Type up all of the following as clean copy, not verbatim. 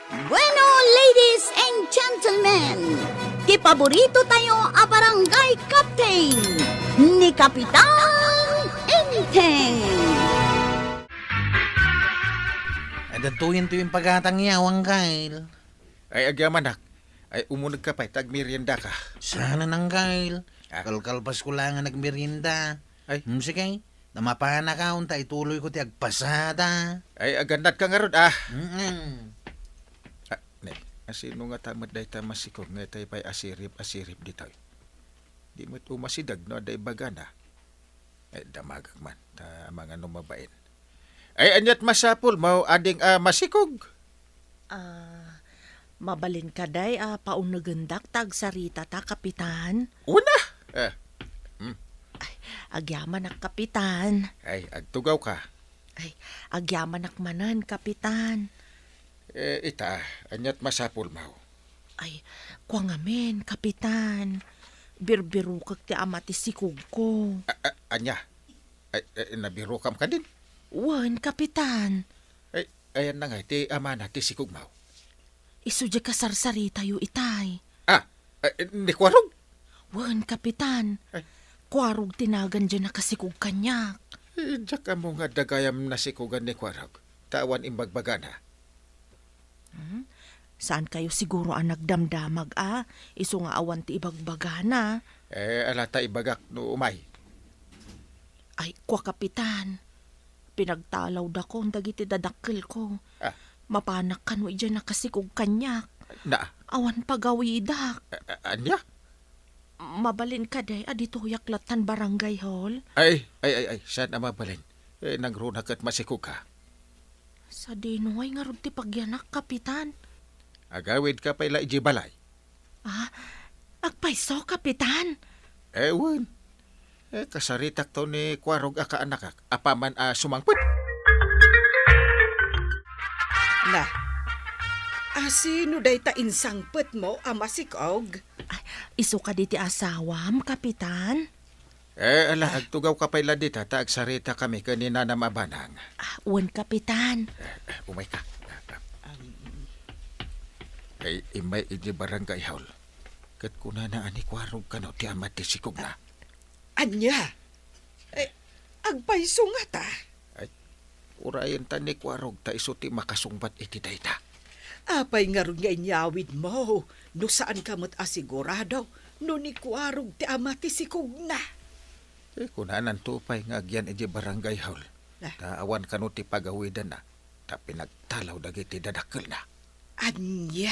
Bueno, ladies and gentlemen, kipaborito tayo a barangay captain ni Kapitan Enteng. Adantuyin to yung pagkatang yawang Kyle. Ay, agyaman ay umunag ka pa, tagmerienda ka. Sana nang Kyle. Kalkalpas ko lang ang nagmerienda. Ay. Sige, namapana ka unta ituloy ko ti agpasada. Ay, agandad ka nga ron, Ne, asino nga tamad dahi ta masikog nga tayo pa'y asirip dito. Di mo ito masidag, no, dahi bagana. Ay, damagag man, ta mga numabain. Ay, anyat masapul, mau ading masikog. Mabalin ka day, paunagandak tag sarita ta, kapitan. Una! Agyaman ak kapitan. Ay, agtugaw ka. Ay, agyaman ak manan, kapitan. Ita, anyat masapul, mau. Ay, kwa ngamen, kapitan. Birbiru kag ti amati sikog ko. Anya, ay, nabiro kam ka din. Wan, kapitan. Ay, ayan na nga, ti amana, ti sikog, mau. Isudya ka sarsari tayo itay. Ni kwarog. Wan, kapitan. Ay. Kwarog tinagan dyan na kasikog kanyak. Diyak ka mo nga dagayam na sikugan ni kwarog. Tawan imbagbagana. Saan kayo siguro ang nagdamdamag, Iso nga awan ti ibagbagana. Alata ibagak no umay. Ay, kwa kapitan. Pinagtalaw da ko, dagiti dadakkel ko. Mapanak ka no dyan na kasikog kanyak. Na, Awan pagawidak. anya? Mabalin ka day, adito yaklatan barangay hall. Ay, saan ang mabalin? Nangrunak at masikog ka. Sa dinuay nga ron ti pagyanak, kapitan. Agawid ka pa ila ijibalay. Agpaiso, kapitan. Ewan. Kasaritak to ni kwarog aka anak apaman sumangput. Na, sino day ta insangpet mo, masikog? Ay, iso ka di ti asawam, kapitan. Agtugaw ka pa ila dita, agsarita kami kanina na mabanang. Uwan, kapitan. Umay ka. Ay, imay iji barangay haul. Kat kuna na ani kwarog ka no, ti amat ti sikog na. Anya? Agpaiso nga ta. Urayan ta ni kwarog ta isuti makasungbat iti dayta. Apay nga ron nga inyawid mo. No saan ka mo't asigurado, no ni kwarog ti amati sikog na. Kunanan tupay nga agyan iji barangay haul. Ah. Taawan ka no ti pagawidan na. Ta pinagtalaw dagiti dadakkel na. Anya?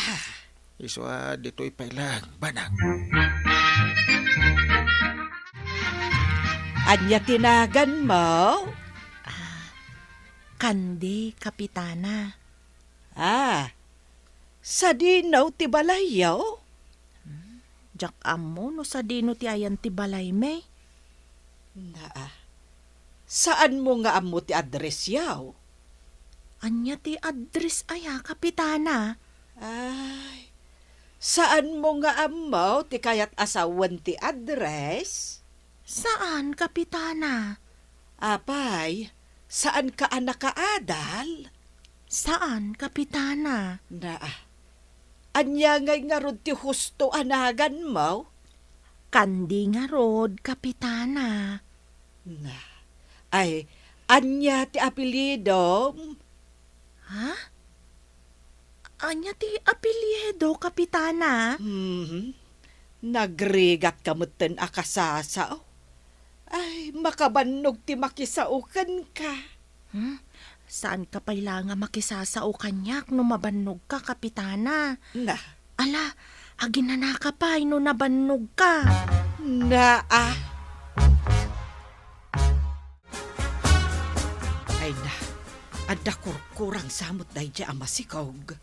Iso dito'y pailang banang. Anya tinagan mo? Kandi, kapitana. Sa dinaw ti balayaw? Jak amo no sa dino ti ayan ti balay me. Saan mo nga amo ti address yaw? Anya ti address aya, kapitana. Ay, saan mo nga amo ti kayat asawan ti address? Saan, kapitana? Apay, saan ka anak kaadal? Saan, kapitana? Anya nga rod ti husto anagan mo? Kandi nga rod, kapitana. Ay, anya ti apelido? Ha? Anya ti apelyido, kapitana? Nagrigat kamutan akasasaw. Ay, makabannog ti makisaukan ka. Saan ka pala nga makisasao kanyak no mabannog ka, kapitana? Ala, aginana ka pa, no nabannog ka. Ay na, ada kurkurang samot dahi dya masikog.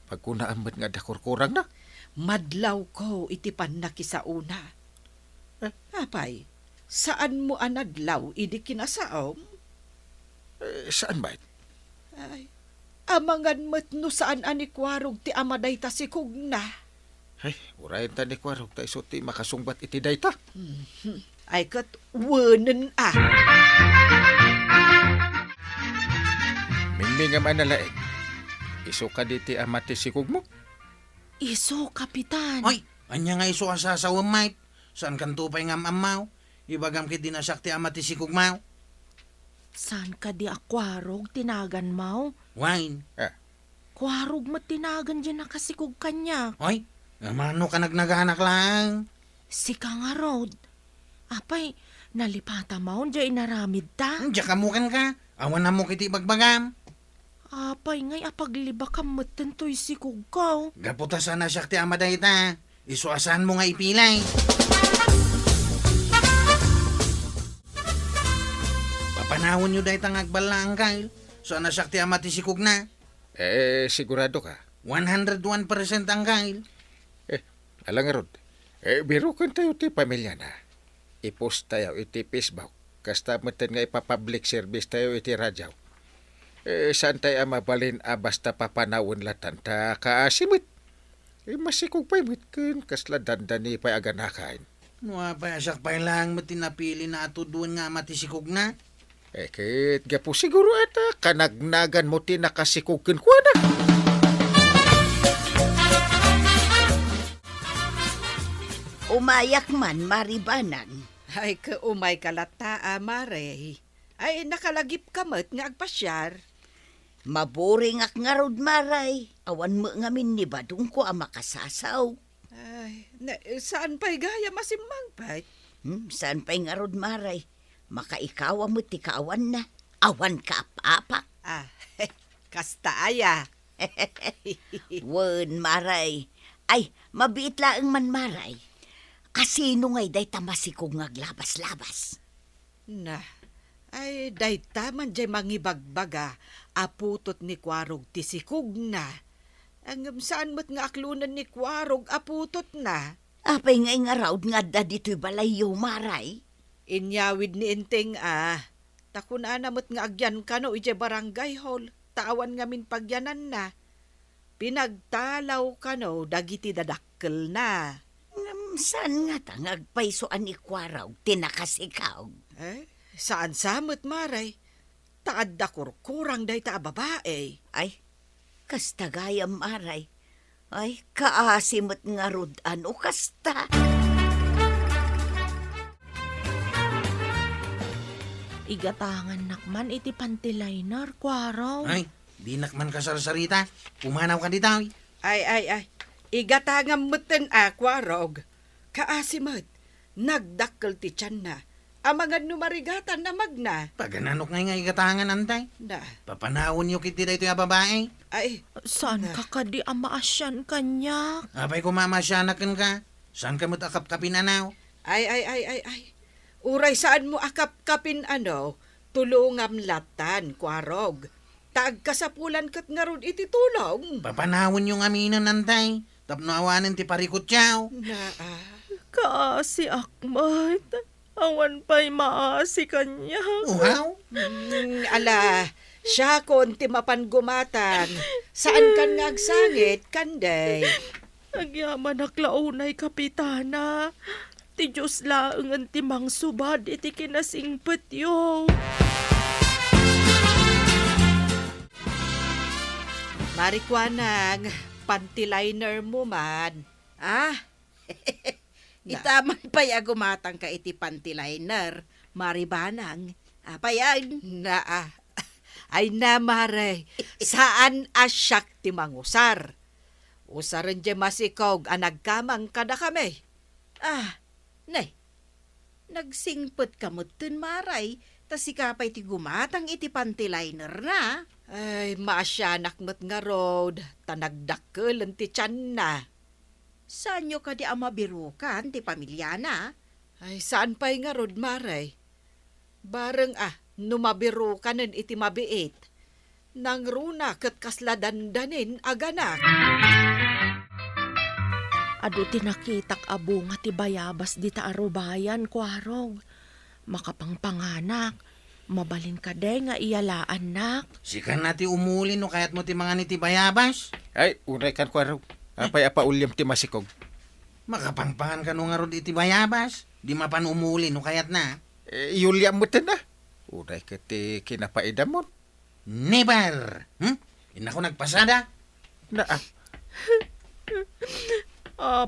Pagkunaan nga dakurkurang na. Madlaw ko iti panakisauna. Apay, saan mo anadlaw idi kinasaom? Saan ba? Ay, amangan mo't no saan anikwarog ti amaday ta sikog na. Ay, urayan ta ni kwarog ta isuti makasungbat iti dayta. Ay kat wanan Mingming nga manalaig. Iso ka di ti amati sikog mo. Iso, Kapitan. Oy, anya nga iso asasawa mate. Saan kan tupay nga amaw? Ibagam kit dinasakti amati sikugmaw. Saan ka di akwarog tinagan mo? Wine. Kwarog mo tinagan dyan nakasikog kanya. Oy, mano ka nagnaganak lang? Si ka nga, Rod. Apay, nalipata mo dyan inaramid ta. Diya kamukan ka. Awan na mo kiti bagbagam. Apay, ngay apagliba ka matan to'y sikog ka. Gaputa sana sakti amaday ta. Isuasan mo nga ipilay. Papanawon nyo dahi tang agbala ang Kyle. Sana sakti amati sikog na. Sigurado ka? 101% ang Kyle. Alang Rod. Biro kan tayo ti pamilya na. I-post tayo iti Facebook. Kasta matan nga ipapublic service tayo iti radyaw. Saan tayo mabalin basta papanawon latan ta kaasimit. Masikog pa imit kun kasla dandani pa aganakain. Nuwa pa asak pa lang matinapili na ato doon nga amati sikog na. Kit gapo siguro ata kanagnagan mo ti nakasikog kun kwa na. Umayak man, maribanang. Ay, kaumay kalata, Mare. Ay, nakalagip kamot nga agpasyar. Maboring ak nga rod, maray. Awan mo nga min ni badung ko ang makasasaw. Ay, saan pa'y gaya masimang pa'y? Saan pa'y nga rod, maray? Makaikawa mo ti kaawan na. Awan ka apa. Kasta aya. Wen, maray. Ay, mabiit laang man, maray. Kasino nga'y day tamasikog ngaglabas-labas? Na, ay, day taman jay mangibagbaga, aputot ni Kwarog ti sikog na. Ang saan mo't nga aklunan ni Kwarog, aputot na. Apay nga'y nga raw nga da dito'y balayo, maray. Inyawid ni Inteng takun anamot nga agyan ka no, ije barangay hall, tawan nga min pagyanan na. Pinagtalaw ka no, dagiti dadakkel na. Saan nga tangag paisoan ni Kwaraw, tinakasikaw? Saan samot, Maray? Taad da kurkurang day ta babae. Ay, kastagayam, Maray. Ay, kaasimot nga rod, ano kasta? Igatangan nakman iti pantiliner, Kwaraw. Ay, di nakman ka sarsarita. Pumanaw ka ditaw. Ay. Igatangam muten Kwarog. Kaasimot, nagdakkel ti tiyan na. Amangan numarigatan na magna. Pagananok nga igatangan antay. Na, Papanawon nyo kiti dito yung babae. ay, Saan ka kadi amaasyan kanya? Apay kumamasyaнаkan ka. Saan ka mo't akap-kapin anaw? ay. Uray saan mo akap-kapin tulungam latan, Kwarog. Taag kasapulan kat nga ron iti tulong. Papanawon yung aminon antay. Tapno awanan ti parikot yaw. Na, Kaasi akmat. Awan pa'y maasi kanya. Uhaw? ala, siya konti mapangumatan. Saan kan ngagsangit, kanday? Agyaman aklaunay, Kapitana. Ti Diyos laeng ang timang subad iti kinasingpet yo. Marikwanang, pantiliner mo man. Itaman pa'y agumatang ka iti pantiliner, maribanang. Apayan. Na, ay na, Mare. Saan asyak ti mangusar? Usaran di masikog nagkamang kada kami. Nay, nagsingpot ka mo dun, Maray. Tas ikapay ti gumatang iti pantiliner na. Ay, maasyanak mo't nga road. Tanagdakkel ti tiyan na. Saan nyo ka di amabirukan, ti pamilya na? Ay, saan pa'y nga rod, Maray? Bareng numabiro ka nun iti mabiit. Nang runa kat kasladandanin aganak. Ado tinakitak abo nga ti bayabas di ta arubayan, Kwarog. Makapangpanganak. Mabalin ka de nga iyalaan nak. Sikan nati umuli no kayat mo ti mga niti bayabas. Ay, unay kan Kwarog. Apay ulyam ti masikog. Makapangpangan ka no nga rod iti bayabas. Di mapan umuli no kayat na. Yuliam mo na. Unay kiti kinapaidamon. Never! Inako nagpasada. Na,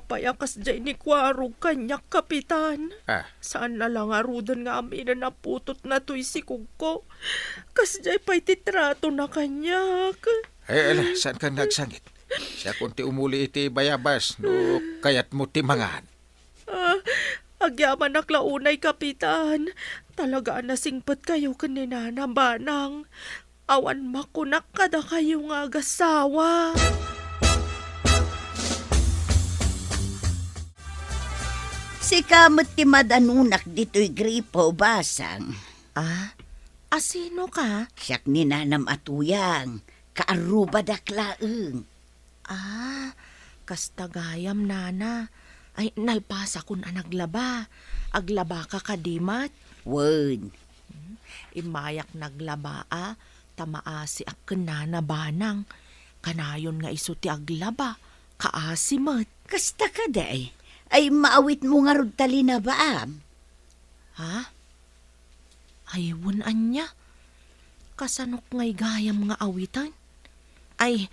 Payakas dyan ni Kwaro kanyak, kapitan. Saan na lang arudan nga amin na naputot na to'y sikog ko. Kas dyan pa'y titrato na kanyak. ala, saan kang nagsangit? Siya kunti umuli iti bayabas, no kayat mo timangan. Agyaman naklaunay, kapitan. Talaga nasingpat kayo kanina na banang. Awan makunak kada kayo nga agasawa. Si kamot ti madanunak dito'y gripo basang. Asino ka? Siyak ni nanam atuyang, kaaruba daklaeng. Kastagayam, nana. Ay, nalpasa kun naglaba. Aglaba ka kadimat. Wen, Imayak naglaba tamaasi ak nana banang. Kanayon nga iso ti aglaba. Kaasimat. kasta ka day. Ay maawit mo nga rod tali na baam. Aywan anya. Kasanok nga'y gayam nga awitan. Ay,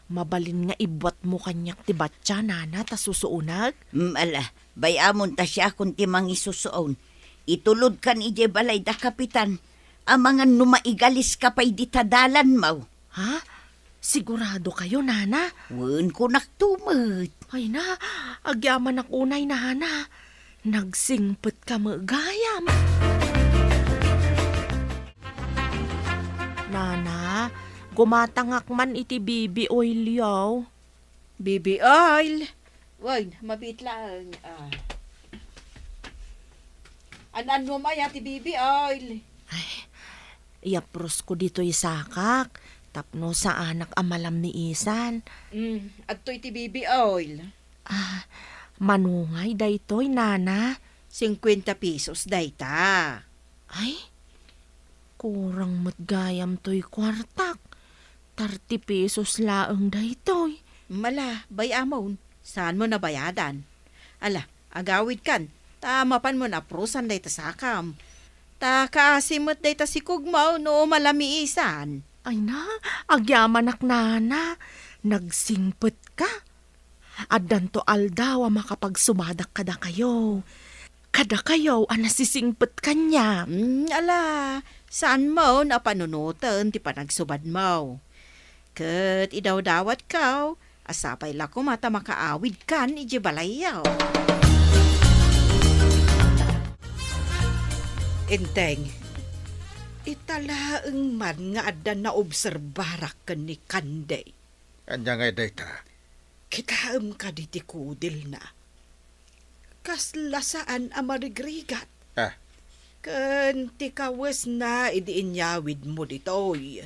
mabalin nga ibwat mo kanyak ti batya, nana, ta susuunag. Ala, bayamon ta siya kung ti mangisusoon. Itulod kan ije balay da kapitan. Ang mga numaigalis ka pa'y ditadalan mo. Sigurado kayo, nana? Wen ko naktumot. Ay na, agyaman ak unay, nana. Nagsingpet ka magayam. Nana, gumatangak man iti bibi oil yaw. Baby oil. Wag, mabit lang. Anan mo maya ti baby oil. Iapros ko dito isakak. Tapno sa anak amalam ni Isan. At to'y ti baby oil. Manungay daytoy, nana. 50 pesos dayta. Ay, kurang matgayam to'y kwartak. 30 pesos laang daytoy. Mala, bayamon. Saan mo nabayadan? Ala, agawid kan. Tamapan mo na prusan dayta sakam. Ta kaasimot dayta si Kugmaw no malamiisan. Ay na, agyaman ak nana. Nagsingpet ka. Addan to aldaw makapagsumadak kada kayo. Kada kayo nasisingpet kanya. Ala, saan mo napanunutan ti panagsubad mo? Kat idawdawat kaw, asapay lako mata makaawid kan iji balayaw. Enteng, italaeng man nga addan na obserbarak kan ni Kanday. Anya nga dayta. Kitaam ka di ti kudil na. Kaslasaan amarigrigat. Kan ti kawas na idiinyawid mo ditoy.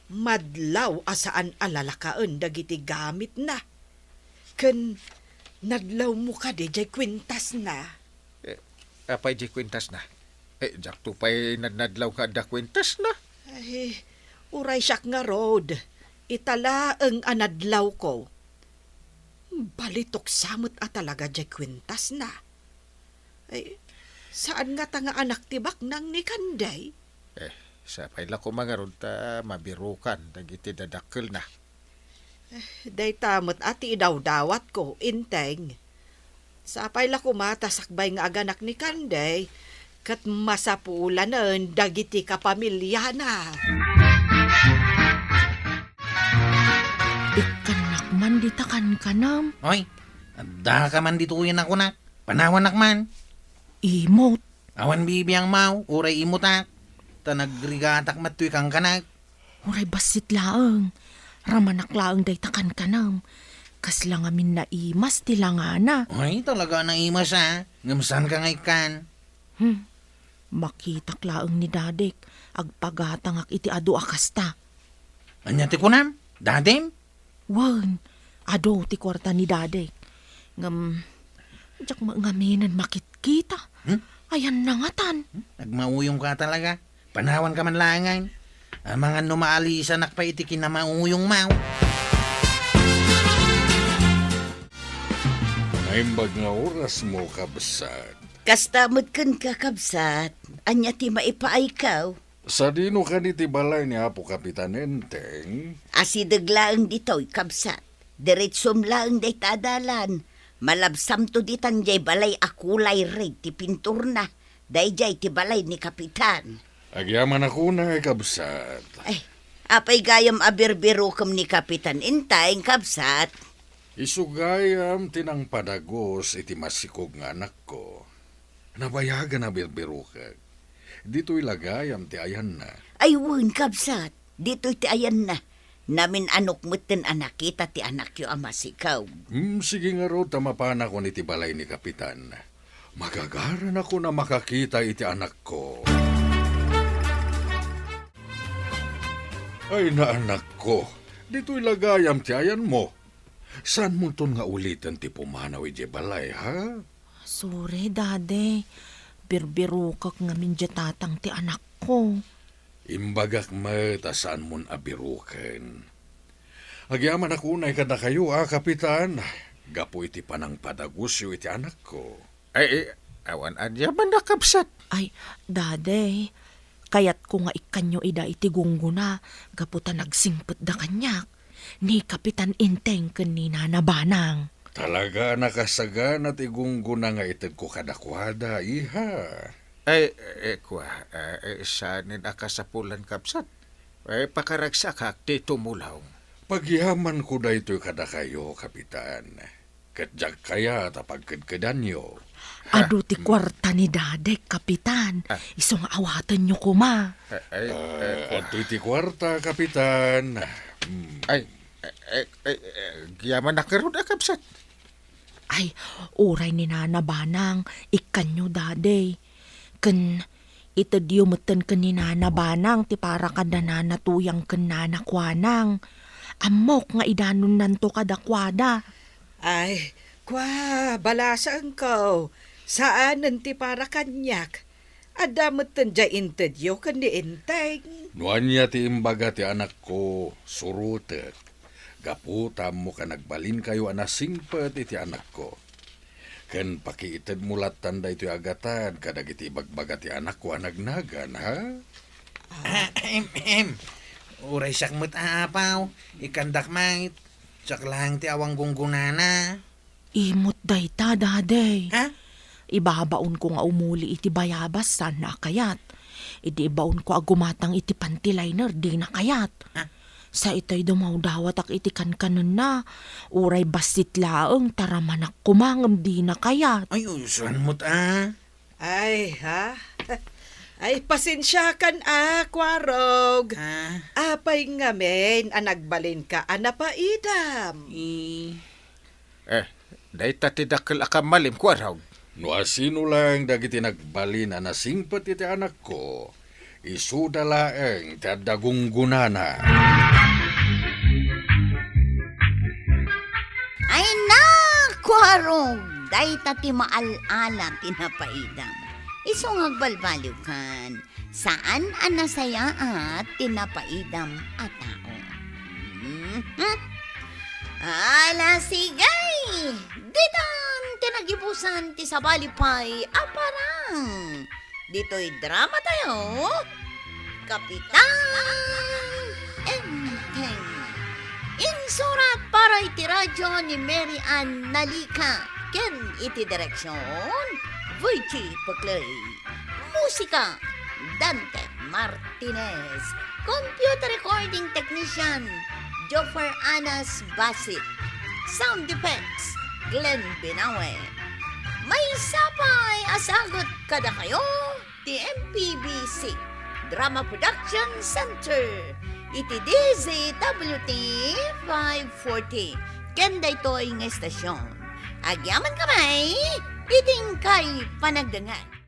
Madlaw asaan alalakaon dagiti gamit na. Kan nadlaw mo ka di jay kwintas na. Apay di kwintas na. Jak to pa'y nadlaw ka da kwintas na. Ay, uray siyak nga road. Itala ang anadlaw ko. Balitok samot at talaga jay kwintas na. Ay, saan nga tanga anak tibak nang ni Kanday? Sapay la ko mga ron ta mabirukan. Dagiti dadakkel na. Day tamot ati idawdawat ko, inteng. Sapay la kumatasakbay nga aganak ni Kanday. Kat masapulan na dagiti kapamilya na. Ikanak man ditakan kanam. Oy, adda ka man dituyin ako nak. Panawan nak man. Imot. Awan bibiyang mau, uray imutak. Ta nagrigatak matuy kang kanag. Uray basit laang. Ramanak laang daytakan kanam. Kaslang amin na imas tilangana. Oy, talaga na imas Ngamsan ka ngay kan. Makitak laang ni Dadek. Agpagatangak iti adu akasta. Anya ti kunam? Dadim? Wan, ado ti kwarta ni Dadek. Jak ngaminan makit-kita. Ayan nangatan. Nagmauyong ka talaga. Panawan ka man langan. Ang mga numaalisan nakpa iti kinamauyong mau. Naimbag nga oras mo, kabsat. Kastamot kan kakabsat. Anya ti maipaay kaw. Sa dino ka ni tibalay ni Apo Kapitan Enteng? Asidag laang dito'y kabsat. Diretsom laang day tadalan. Malabsam to ditan jay balay akulay rin ti pintur na. Day jay ti balay ni Kapitan. Agyaman ako na kabsat. Ay, apay gayam abirbirukam ni Kapitan Intay, kabsat. Isugayam tinang padagos iti masikog nga anak ko. Nabayagan na birbirukag. Dito'y lagayam ti ayan na. Ay, wun, kabsat. Dito'y ti ayan na. Namin anok mutin anak kita ti anak yo amasikaw. Sige nga ro, tamapan ako ni tibalay ni Kapitan. Magagaran ako na makakita iti anak ko. Ay na anak ko, dito'y lagayam ti ayan mo. Saan mo ton nga ulitan ti pumanaw iti balay, ha? Sorry, Dade. Birbirukak nga min tatang ti anak ko. Imbagak mata saan mon abiruken. Agyaman ako na ikada kayo, Kapitan. Gapo iti panang padagusyo iti anak ko. Ay, awan adya man nakabsat. Ay, Dade, kayat ko nga ikanyo ida iti gungguna, gaputa nagsingpet da kanyak. Ni Kapitan Inteng kanina na banang. Talaga nakasagan at igunguna nga itag ko kadakwada, iha. Ay, sanin akasapulan kabsat. Ay, pakaragsak ti tumulaw. Pagyaman ko da ito'y kada kayo, Kapitan. Katjag kaya tapagkadkadan nyo. Ado ti kwarta ni Dade, Kapitan. Isong awatan nyo kuma. Ato'y ti kwarta, Kapitan. Ay, giyaman na karod akabsat. Ay, uray ni nanabanang, ikanyo, Dade. Kan itadyo matan kan ni nanabanang, ti para kada nanatuyang kan nanakwanang. Amok nga idanon nanto kadakwada. Ay, balasang ko. Saan nanti para kanyak? Adamot tanda intedyo kan ni Inteng. Nuan niya ti imbaga ti anak ko, surutek. Gaputam mo ka nagbalin kayo anasingpet iti anak ko. Ken pakiitad mulat tanda ito agatan, kadag iti bagbaga ti anak ko anagnagan, ha? Uray sakmet apaw, ikandak mait. Sak lang ti awang gunggunana. Imot day ta, Dade. Ha? Ibabaon ko nga umuli iti bayabas sana kayat. Idi ibaon ko agumatang iti panty liner di na kayat. Ha? Sa ito'y dumaw dawat ak iti kankanon na. Uray basit laeng taramanak kumangam di na kayat. Ay, usuan mo't Ay, ha? Ay, pasensya kan kwarog. Apay ngamen, anagbalin ka, anapaidam. Day tatidakil akamalim kwaraw. No asino lang dagiti nagbalin anasingpet iti anak ko, isuda laeng ti adagunggunana. Ay na, kwarog! Day tati maalala tinapaidam. Isong agbalbaliw kan, saan anasaya at tinapaidam at tao. Ala sigay! Ditan tinagibusan ti sabalipay aparang. Dito'y drama tayo. Kapitan Enteng. Insurat para iti radyo ni Mary Ann Nalika. Ken iti direksyon, Voichi Paclay. Musika, Dante Martinez. Computer recording technician, Joffer Anas Basit. Sound effects, Glenn Binawe. May sapay asagot kada kayo, TMPBC Drama Production Center. Iti DZWT 540. Kenda ito'y ng estasyon. Agyaman kamay, iting kay panagdangan.